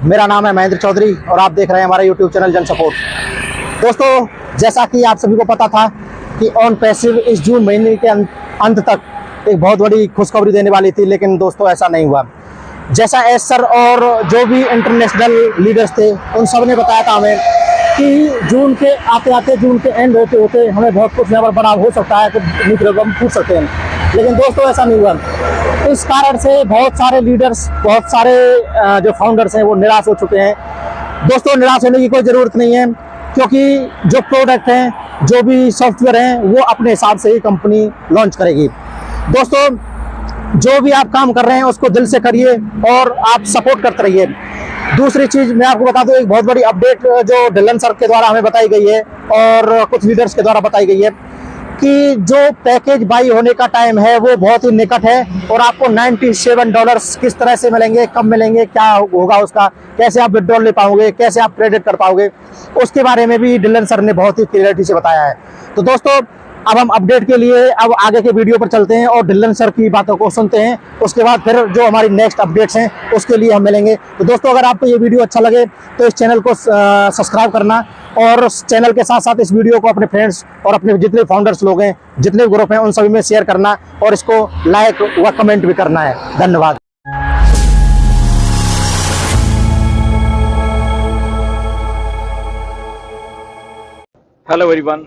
मेरा नाम है महेंद्र चौधरी और आप देख रहे हैं हमारा यूट्यूब चैनल जन सपोर्ट। दोस्तों, जैसा कि आप सभी को पता था कि ऑन पैसिव इस जून महीने के अंत तक एक बहुत बड़ी खुशखबरी देने वाली थी, लेकिन दोस्तों ऐसा नहीं हुआ। जैसा एस सर और जो भी इंटरनेशनल लीडर्स थे उन सब ने बताया था हमें कि जून के आते आते, जून के एंड होते होते हमें बहुत कुछ यहाँ पर बड़ा हो सकता है, कुछ न्यूक्लियर बम फूट सकते हैं, लेकिन दोस्तों ऐसा नहीं हुआ। इस कारण से बहुत सारे लीडर्स, बहुत सारे जो फाउंडर्स हैं वो निराश हो चुके हैं। दोस्तों, निराश होने की कोई ज़रूरत नहीं है, क्योंकि जो प्रोडक्ट हैं, जो भी सॉफ्टवेयर हैं, वो अपने हिसाब से ही कंपनी लॉन्च करेगी। दोस्तों, जो भी आप काम कर रहे हैं उसको दिल से करिए और आप सपोर्ट करते रहिए। दूसरी चीज़ मैं आपको बता दूं, एक बहुत बड़ी अपडेट जो ढिल्लन सर के द्वारा हमें बताई गई है और कुछ लीडर्स के द्वारा बताई गई है कि जो पैकेज बाई होने का टाइम है वो बहुत ही निकट है और आपको $97 किस तरह से मिलेंगे, कब मिलेंगे, क्या होगा उसका, कैसे आप विड्रॉल ले पाओगे, कैसे आप क्रेडिट कर पाओगे, उसके बारे में भी ढिल्लन सर ने बहुत ही क्लियरिटी से बताया है। तो दोस्तों, अब हम अपडेट के लिए अब आगे के वीडियो पर चलते हैं और ढिल्लन सर की बातों को सुनते हैं। उसके बाद फिर जो हमारी नेक्स्ट अपडेट्स हैं उसके लिए हम मिलेंगे। तो दोस्तों, अगर आपको ये वीडियो अच्छा लगे तो इस चैनल को सब्सक्राइब करना और चैनल के साथ साथ इस वीडियो को अपने फ्रेंड्स और अपने जितने फाउंडर्स लोग हैं, जितने ग्रुप हैं, उन सभी में शेयर करना और इसको लाइक व कमेंट भी करना है। धन्यवाद। हेलो एवरीवन,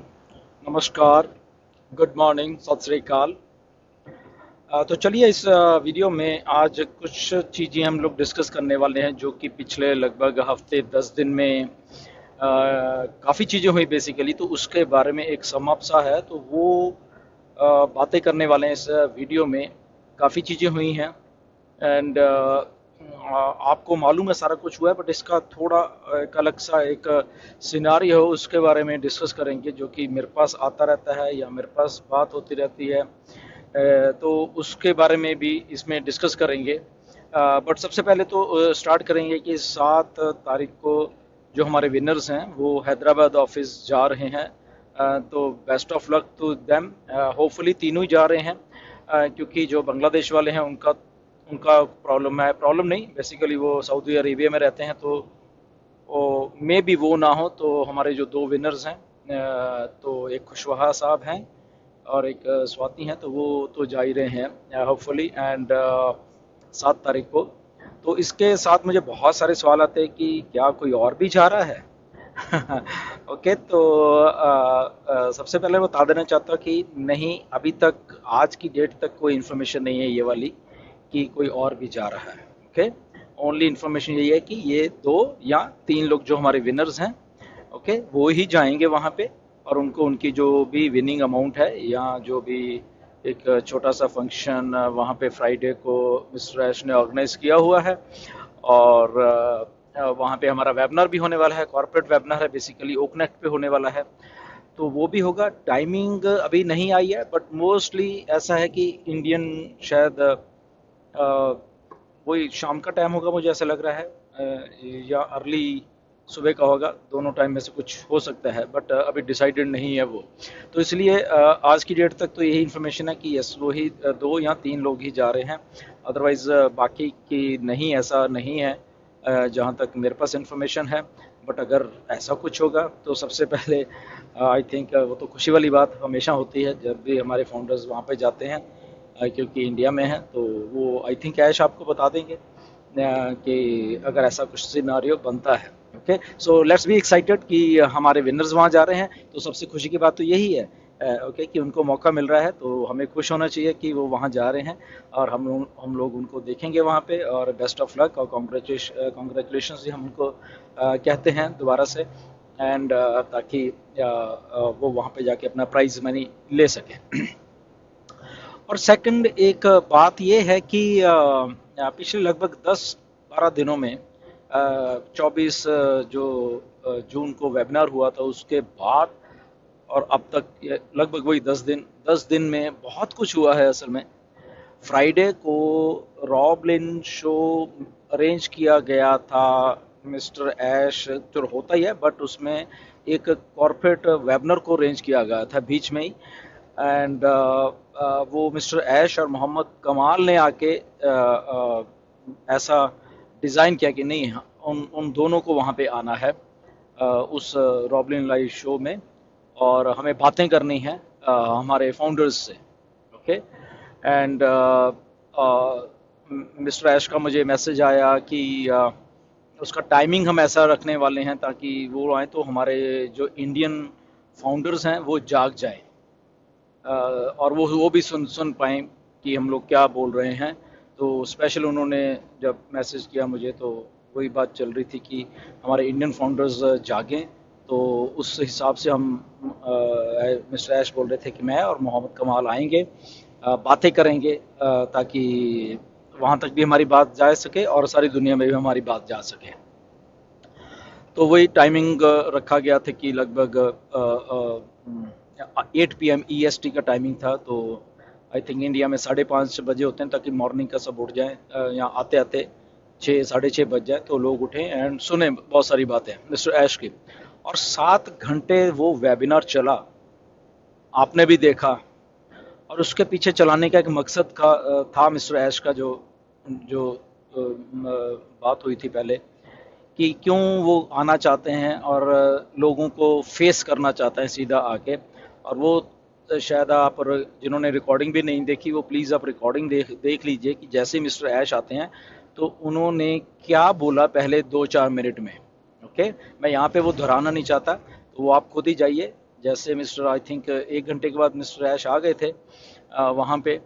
नमस्कार, गुड मॉर्निंग, सत श्री अकाल। तो चलिए इस वीडियो में आज कुछ चीज़ें हम लोग डिस्कस करने वाले हैं जो कि पिछले लगभग हफ्ते 10 दिन में काफ़ी चीज़ें हुई बेसिकली। तो उसके बारे में एक समअप सा है, तो वो बातें करने वाले हैं इस वीडियो में। काफ़ी चीज़ें हुई हैं एंड आपको मालूम है सारा कुछ हुआ है, बट इसका थोड़ा एक अलग सा एक सिनारियो हो उसके बारे में डिस्कस करेंगे, जो कि मेरे पास आता रहता है या मेरे पास बात होती रहती है। तो उसके बारे में भी इसमें डिस्कस करेंगे। बट सबसे पहले तो स्टार्ट करेंगे कि 7 तारीख को जो हमारे विनर्स हैं वो हैदराबाद ऑफिस जा रहे हैं। तो best of luck to them. Hopefully तीनों ही जा रहे हैं, क्योंकि जो बांग्लादेश वाले हैं उनका प्रॉब्लम नहीं, बेसिकली वो सऊदी अरेबिया में रहते हैं, तो मे बी वो ना हो। तो हमारे जो 2 विनर्स हैं, तो एक खुशवहा साहब हैं और एक स्वाति हैं, तो वो तो जा ही रहे हैं होपफुली एंड 7 तारीख को। तो इसके साथ मुझे बहुत सारे सवाल आते हैं कि क्या कोई और भी जा रहा है। ओके, तो सबसे पहले बता देना चाहता हूँ कि नहीं, अभी तक आज की डेट तक कोई इन्फॉर्मेशन नहीं है ये वाली कि कोई और भी जा रहा है। ओके, ओनली इन्फॉर्मेशन यही है कि ये 2 या 3 लोग जो हमारे विनर्स हैं, ओके, वो ही जाएंगे वहाँ पे और उनको उनकी जो भी विनिंग अमाउंट है या जो भी एक छोटा सा फंक्शन वहाँ पे फ्राइडे को मिस्टर ऐश ने ऑर्गेनाइज किया हुआ है। और वहाँ पे हमारा वेबिनार भी होने वाला है, कॉर्पोरेट वेबिनार है, बेसिकली ओकनेक्ट पे होने वाला है, तो वो भी होगा। टाइमिंग अभी नहीं आई है, बट मोस्टली ऐसा है कि इंडियन शायद वही शाम का टाइम होगा, मुझे ऐसा लग रहा है, या अर्ली सुबह का होगा, दोनों टाइम में से कुछ हो सकता है, बट अभी डिसाइडेड नहीं है वो। तो इसलिए आज की डेट तक तो यही इन्फॉर्मेशन है कि यस, वो ही 2 या 3 लोग ही जा रहे हैं। अदरवाइज बाकी की नहीं, ऐसा नहीं है जहाँ तक मेरे पास इन्फॉर्मेशन है। बट अगर ऐसा कुछ होगा तो सबसे पहले आई थिंक वो तो खुशी वाली बात हमेशा होती है जब भी हमारे फाउंडर्स वहाँ पे जाते हैं, क्योंकि इंडिया में है। तो वो आई थिंक ऐश आपको बता देंगे कि अगर ऐसा कुछ सिनारियो बनता है। Okay, so let's be excited कि हमारे विनर्स वहाँ जा रहे हैं। तो सबसे खुशी की बात तो यही है, ओके, कि उनको मौका मिल रहा है, तो हमें खुश होना चाहिए कि वो वहाँ जा रहे हैं और हम लोग उनको देखेंगे वहाँ पे। और बेस्ट ऑफ लक और कॉन्ग्रेचुलेशंस हम उनको कहते हैं दोबारा से, एंड ताकि वो वहाँ पे जाके अपना प्राइज मनी ले सकें। और सेकंड एक बात ये है कि पिछले लगभग 10-12 दिनों में 24 जो जून को वेबिनार हुआ था उसके बाद और अब तक लगभग वही 10 दिन में बहुत कुछ हुआ है। असल में फ्राइडे को रॉबलिन शो अरेंज किया गया था, मिस्टर ऐश जो होता ही है, बट उसमें एक कॉर्पोरेट वेबिनार को अरेंज किया गया था बीच में ही। एंड वो मिस्टर ऐश और मोहम्मद कमाल ने आके ऐसा डिज़ाइन किया कि नहीं, उन उन दोनों को वहाँ पे आना है उस रॉबलिन लाइव शो में, और हमें बातें करनी है हमारे फाउंडर्स से। ओके। एंड मिस्टर ऐश का मुझे मैसेज आया कि उसका टाइमिंग हम ऐसा रखने वाले हैं ताकि वो आए तो हमारे जो इंडियन फाउंडर्स हैं वो जाग जाएं, और वो भी सुन सुन पाएँ कि हम लोग क्या बोल रहे हैं। तो स्पेशल उन्होंने जब मैसेज किया मुझे, तो वही बात चल रही थी कि हमारे इंडियन फाउंडर्स जागें। तो उस हिसाब से हम मिस्टर ऐश बोल रहे थे कि मैं और मोहम्मद कमाल आएंगे, बातें करेंगे, ताकि वहाँ तक भी हमारी बात जा सके और सारी दुनिया में भी हमारी बात जा सके। तो वही टाइमिंग रखा गया था कि लगभग 8 PM EST का टाइमिंग था। तो आई थिंक इंडिया में 5:30 बजे होते हैं, ताकि मॉर्निंग का सब उठ जाए, यहाँ आते आते 6 साढ़े 6 बज जाए तो लोग उठें एंड सुने बहुत सारी बातें मिस्टर ऐश की। और 7 घंटे वो वेबिनार चला, आपने भी देखा। और उसके पीछे चलाने का एक मकसद था मिस्टर ऐश का, जो जो बात हुई थी पहले, कि क्यों वो आना चाहते हैं और लोगों को फेस करना चाहते हैं सीधा आके। और वो शायद आप जिन्होंने रिकॉर्डिंग भी नहीं देखी, वो प्लीज़ आप रिकॉर्डिंग देख लीजिए कि जैसे ही मिस्टर ऐश आते हैं तो उन्होंने क्या बोला पहले 2-4 मिनट में। ओके, मैं यहाँ पे वो दोहराना नहीं चाहता, तो वो आप खुद ही जाइए। जैसे मिस्टर आई थिंक 1 घंटे के बाद मिस्टर ऐश आ गए थे वहाँ पे,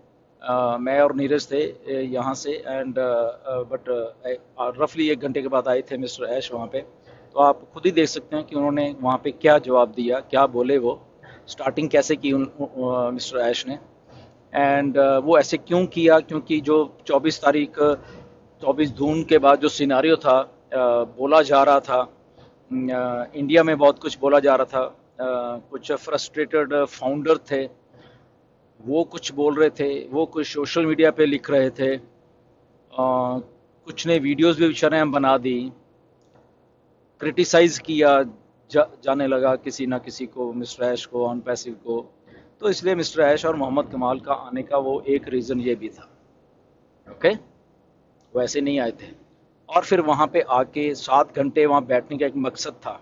मैं और नीरज थे यहाँ से, एंड बट रफली 1 घंटे के बाद आए थे मिस्टर ऐश वहाँ पे। तो आप खुद ही देख सकते हैं कि उन्होंने वहाँ पे क्या जवाब दिया, क्या बोले, वो स्टार्टिंग कैसे की मिस्टर ऐश ने। एंड वो ऐसे क्यों किया, क्योंकि जो 24 तारीख 24 जून के बाद जो सिनारियो था, बोला जा रहा था, इंडिया में बहुत कुछ बोला जा रहा था, कुछ फ्रस्ट्रेटेड फाउंडर थे, वो कुछ बोल रहे थे, वो कुछ सोशल मीडिया पे लिख रहे थे, कुछ ने वीडियोस भी बेचारे बना दी, क्रिटिसाइज किया जाने लगा किसी ना किसी को, मिस्टर ऐश को, ऑन पैसिव को। तो इसलिए मिस्टर ऐश और मोहम्मद कमाल का आने का वो एक रीज़न ये भी था। ओके, वो ऐसे नहीं आए थे। और फिर वहाँ पे आके 7 घंटे वहाँ बैठने का एक मकसद था।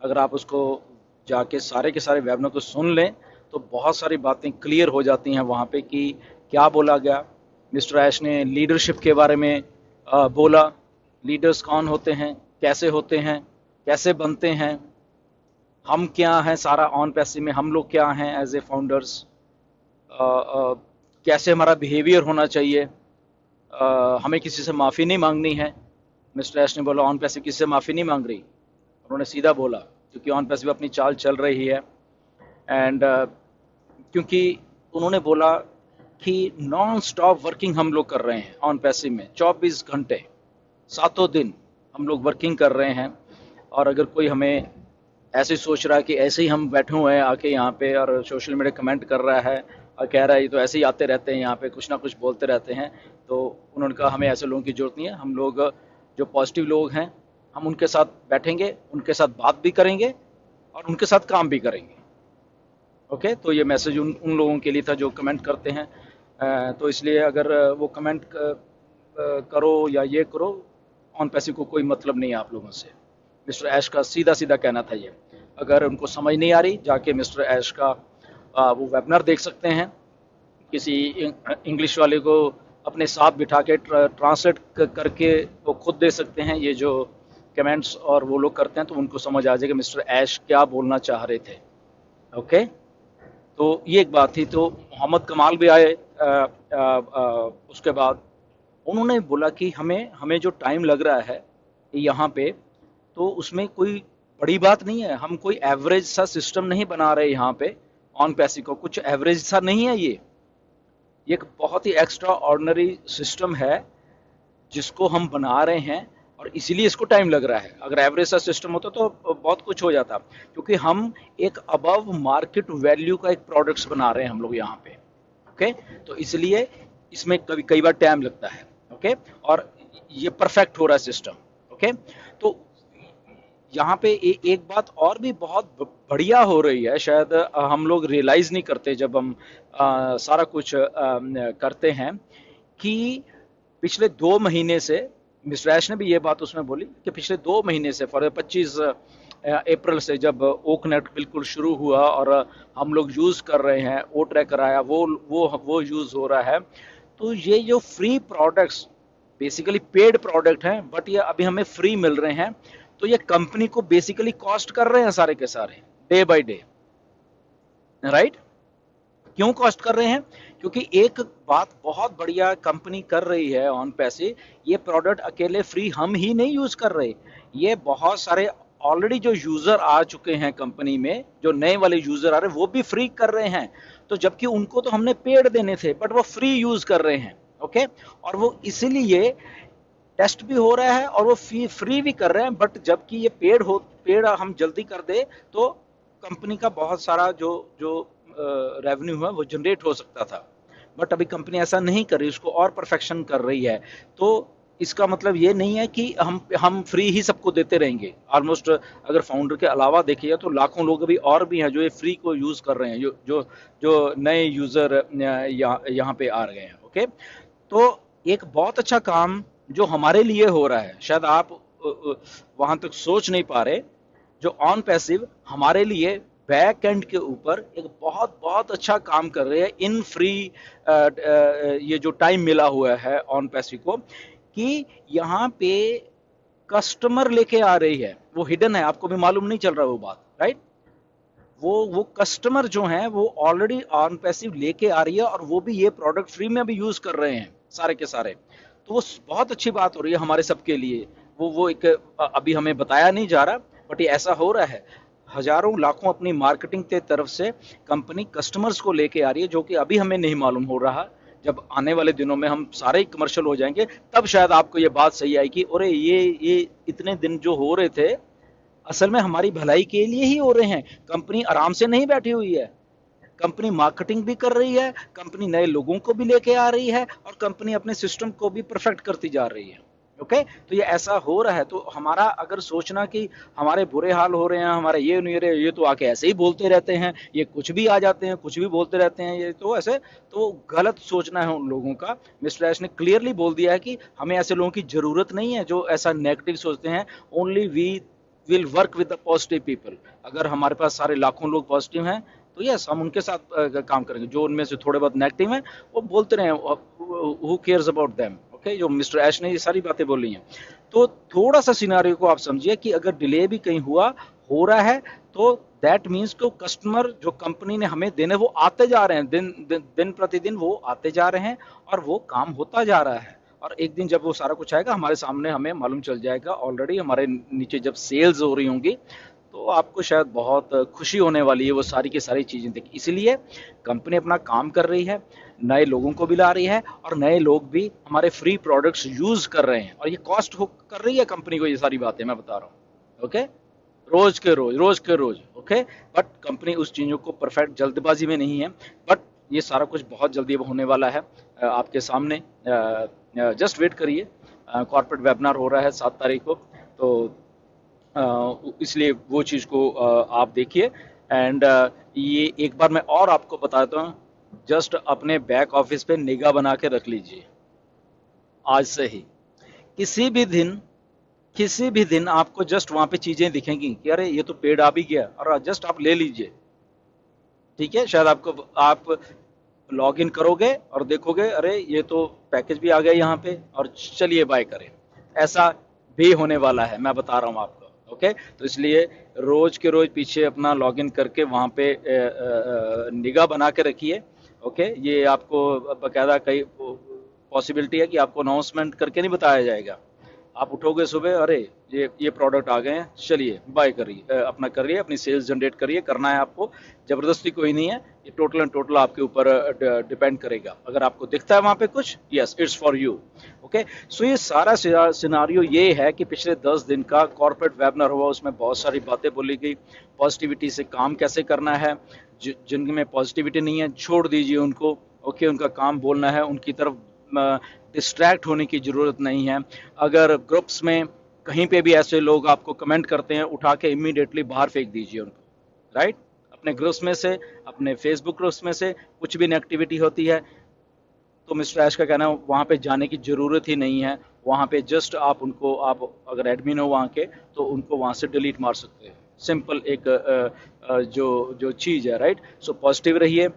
अगर आप उसको जाके सारे के सारे वेबिनार को सुन लें तो बहुत सारी बातें क्लियर हो जाती हैं वहाँ पे कि क्या बोला गया। मिस्टर ऐश ने लीडरशिप के बारे में बोला, लीडर्स कौन होते हैं, कैसे बनते हैं, हम क्या हैं, सारा ऑन पैसिव में हम लोग क्या हैं एज ए फाउंडर्स, कैसे हमारा बिहेवियर होना चाहिए, हमें किसी से माफ़ी नहीं मांगनी है। मिस्टर ऐश ने बोला ऑन पैसिव किसी से माफ़ी नहीं मांग रही, उन्होंने सीधा बोला, क्योंकि ऑन पैसिव अपनी चाल चल रही है। एंड क्योंकि उन्होंने बोला कि नॉन स्टॉप वर्किंग हम लोग कर रहे हैं ऑन पैसिव में, 24 घंटे 7 दिन हम लोग वर्किंग कर रहे हैं। और अगर कोई हमें ऐसे सोच रहा है कि ऐसे ही हम बैठे हुए हैं आके यहाँ पे और सोशल मीडिया कमेंट कर रहा है और कह रहा है ये तो ऐसे ही आते रहते हैं यहाँ पे, कुछ ना कुछ बोलते रहते हैं, तो उन्होंने कहा हमें ऐसे लोगों की जरूरत नहीं है। हम लोग जो पॉजिटिव लोग हैं, हम उनके साथ बैठेंगे, उनके साथ बात भी करेंगे और उनके साथ काम भी करेंगे। ओके, तो ये मैसेज उन लोगों के लिए था जो कमेंट करते हैं। तो इसलिए अगर वो कमेंट करो या ये करो, ऑन पैसिव को कोई मतलब नहीं है आप लोगों से। मिस्टर ऐश का सीधा सीधा कहना था ये। अगर उनको समझ नहीं आ रही, जाके मिस्टर ऐश का वो वेबिनार देख सकते हैं, किसी इंग्लिश वाले को अपने साथ बिठा के ट्रांसलेट करके वो खुद दे सकते हैं ये जो कमेंट्स और वो लोग करते हैं, तो उनको समझ आ जाएगा मिस्टर ऐश क्या बोलना चाह रहे थे। ओके, तो ये एक बात थी। तो मोहम्मद कमाल भी आए उसके बाद। उन्होंने बोला कि हमें जो टाइम लग रहा है यहाँ पे, तो उसमें कोई बड़ी बात नहीं है, हम कोई एवरेज सा सिस्टम नहीं बना रहे यहाँ पे ऑन पैसिव को, कुछ एवरेज सा नहीं है ये एक बहुत ही एक्स्ट्रा ऑर्डिनरी सिस्टम है जिसको हम बना रहे हैं, और इसीलिए इसको टाइम लग रहा है। अगर एवरेज सा सिस्टम होता तो बहुत कुछ हो जाता, क्योंकि हम एक अबव मार्केट वैल्यू का एक प्रोडक्ट्स बना रहे हैं हम लोग यहाँ पे। ओके, तो इसलिए इसमें कई बार टाइम लगता है। ओके, और ये परफेक्ट हो रहा है सिस्टम। ओके, तो यहाँ पे एक बात और भी बहुत बढ़िया हो रही है, शायद हम लोग रियलाइज नहीं करते जब हम सारा कुछ करते हैं, कि पिछले 2 महीने से मिस्टर ऐश ने भी ये बात उसमें बोली कि पिछले 2 महीने से फॉर 25 अप्रैल से जब ओकनेट बिल्कुल शुरू हुआ और हम लोग यूज़ कर रहे हैं, ओ ट्रैकर आया, वो यूज़ हो रहा है। तो ये जो free products basically paid product हैं, बट ये अभी हमें फ्री मिल रहे हैं, तो ये कंपनी को बेसिकली कॉस्ट कर रहे हैं सारे के सारे, डे बाय डे, राइट। क्यों कॉस्ट कर रहे हैं? क्योंकि एक बात बहुत बढ़िया कंपनी कर रही है ऑन पैसे, ये प्रोडक्ट अकेले फ्री हम ही नहीं यूज कर रहे, ये बहुत सारे ऑलरेडी जो यूजर आ चुके हैं कंपनी में, जो नए वाले यूजर आ रहे हैं वो भी फ्री कर रहे हैं। तो जबकि उनको तो हमने पेड देने थे, बट वो फ्री यूज कर रहे हैं। ओके, और वो इसीलिए टेस्ट भी हो रहा है और वो फ्री भी कर रहे हैं। बट जबकि ये पेड हम जल्दी कर दे तो कंपनी का बहुत सारा जो जो रेवेन्यू है वो जनरेट हो सकता था, बट अभी कंपनी ऐसा नहीं कर रही, उसको और परफेक्शन कर रही है। तो इसका मतलब ये नहीं है कि हम फ्री ही सबको देते रहेंगे। ऑलमोस्ट अगर फाउंडर के अलावा देखिए तो लाखों लोग अभी और भी हैं जो ये फ्री को यूज कर रहे हैं, जो जो जो नए यूजर यहाँ पे आ गए हैं। ओके, तो एक बहुत अच्छा काम जो हमारे लिए हो रहा है, शायद आप वहां तक सोच नहीं पा रहे, जो ऑन पैसिव हमारे लिए बैक एंड के ऊपर एक बहुत बहुत अच्छा काम कर रहे हैं इन फ्री, ये जो टाइम मिला हुआ है ऑन पैसिव को, कि यहाँ पे कस्टमर लेके आ रही है, वो हिडन है, आपको भी मालूम नहीं चल रहा वो बात, राइट। वो कस्टमर जो हैं वो ऑलरेडी ऑन पैसिव लेके आ रही है और वो भी ये प्रोडक्ट फ्री में भी यूज कर रहे हैं सारे के सारे। तो वो बहुत अच्छी बात हो रही है हमारे सबके लिए। वो एक अभी हमें बताया नहीं जा रहा, बट ये ऐसा हो रहा है। हजारों लाखों अपनी मार्केटिंग के तरफ से कंपनी कस्टमर्स को लेके आ रही है, जो कि अभी हमें नहीं मालूम हो रहा। जब आने वाले दिनों में हम सारे ही कमर्शियल हो जाएंगे, तब शायद आपको ये बात सही आएगी, अरे ये इतने दिन जो हो रहे थे असल में हमारी भलाई के लिए ही हो रहे हैं। कंपनी आराम से नहीं बैठी हुई है, कंपनी मार्केटिंग भी कर रही है, कंपनी नए लोगों को भी लेके आ रही है और कंपनी अपने सिस्टम को भी परफेक्ट करती जा रही है। ओके, तो ये ऐसा हो रहा है। तो हमारा अगर सोचना कि हमारे बुरे हाल हो रहे हैं, हमारे ये नहीं रहे, ये तो आके ऐसे ही बोलते रहते हैं, ये कुछ भी आ जाते हैं, कुछ भी बोलते रहते हैं, ये तो ऐसे, तो गलत सोचना है उन लोगों का। मिस्टर ऐश ने क्लियरली बोल दिया है कि हमें ऐसे लोगों की जरूरत नहीं है जो ऐसा नेगेटिव सोचते हैं। Only we will work with the positive people. अगर हमारे पास सारे लाखों लोग पॉजिटिव हैं तो यस, हम उनके साथ काम करेंगे। जो उनमें से थोड़े बहुत नेगेटिव हैं वो बोलते रहे, who cares about them. Okay, जो मिस्टर ऐश ने ये सारी बातें बोली हैं। तो थोड़ा सा सिनारियो को आप समझिए कि अगर डिले भी कहीं हो रहा है तो दैट मीन्स कि कस्टमर जो कंपनी ने हमें देने वो आते जा रहे हैं, दिन प्रतिदिन वो आते जा रहे हैं और वो काम होता जा रहा है। और एक दिन जब वो सारा कुछ आएगा हमारे सामने, हमें मालूम चल जाएगा, ऑलरेडी हमारे नीचे जब सेल्स हो रही होंगी, तो आपको शायद बहुत खुशी होने वाली है वो सारी की सारी चीज़ें देख। इसलिए कंपनी अपना काम कर रही है, नए लोगों को भी ला रही है और नए लोग भी हमारे फ्री प्रोडक्ट्स यूज़ कर रहे हैं, और ये कॉस्ट कर रही है कंपनी को, ये सारी बातें मैं बता रहा हूँ। ओके, रोज के रोज। ओके, बट कंपनी उस चीज़ों को परफेक्ट जल्दबाजी में नहीं है, बट ये सारा कुछ बहुत जल्दी अब होने वाला है आपके सामने। जस्ट वेट करिए, कॉर्पोरेट वेबिनार हो रहा है 7 तारीख को, तो इसलिए वो चीज़ को आप देखिए। एंड ये एक बार मैं और आपको बताता हूँ, जस्ट अपने बैक ऑफिस पे निगाह बना के रख लीजिए आज से ही। किसी भी दिन आपको जस्ट वहाँ पे चीज़ें दिखेंगी कि अरे ये तो पेड आ भी गया, और जस्ट आप ले लीजिए। ठीक है, शायद आप लॉग इन करोगे और देखोगे अरे ये तो पैकेज भी आ गया यहाँ पे, और चलिए बाय करें। ऐसा भी होने वाला है, मैं बता रहा हूँ आपको। ओके, तो इसलिए रोज के रोज पीछे अपना लॉग इन करके वहाँ पे निगाह बना के रखिए। ओके, ये आपको बकायदा कई पॉसिबिलिटी है कि आपको अनाउंसमेंट करके नहीं बताया जाएगा। आप उठोगे सुबह, अरे ये प्रोडक्ट आ गए हैं, चलिए बाय करिए, अपना करिए, अपनी सेल्स जनरेट करिए। करना है आपको, जबरदस्ती कोई नहीं है, ये टोटल एंड टोटल आपके ऊपर डिपेंड करेगा। अगर आपको दिखता है वहाँ पे कुछ, yes, it's for you. Okay, so ये सारा सिनारियो ये है कि पिछले 10 दिन का कॉर्पोरेट वेबिनार हुआ, उसमें बहुत सारी बातें बोली गई। पॉजिटिविटी से काम कैसे करना है, जिनमें पॉजिटिविटी नहीं है छोड़ दीजिए उनको। ओके, उनका काम बोलना है, उनकी तरफ डिस्ट्रैक्ट होने की ज़रूरत नहीं है। अगर ग्रुप्स में कहीं पे भी ऐसे लोग आपको कमेंट करते हैं, उठा के इमीडिएटली बाहर फेंक दीजिए उनको, राइट। अपने ग्रुप्स में से, अपने फेसबुक ग्रुप्स में से कुछ भी नेगेटिविटी होती है तो मिस्टर ऐश का कहना है वहाँ पे जाने की ज़रूरत ही नहीं है। वहाँ पे जस्ट आप उनको, आप अगर एडमिन हो वहाँ के, तो उनको वहाँ से डिलीट मार सकते हैं। सिंपल एक जो जो चीज़ है, राइट। सो पॉजिटिव रहिए।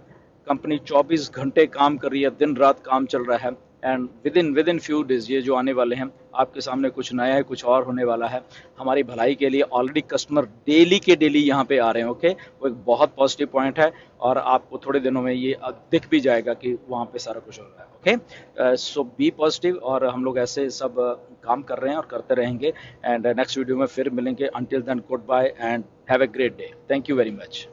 कंपनी 24 घंटे काम कर रही है, दिन रात काम चल रहा है, and with in few days ये जो आने वाले हैं आपके सामने कुछ नया है, कुछ और होने वाला है हमारी भलाई के लिए। ऑलरेडी कस्टमर डेली के डेली यहाँ पे आ रहे हैं, ओके। वो एक बहुत पॉजिटिव पॉइंट है, और आपको थोड़े दिनों में ये दिख भी जाएगा कि वहाँ पे सारा कुछ हो रहा है, ओके। सो बी पॉजिटिव, और हम लोग ऐसे सब काम कर रहे हैं और करते रहेंगे, एंड नेक्स्ट वीडियो में फिर मिलेंगे। Until then good bye and have a great day. Thank you very much.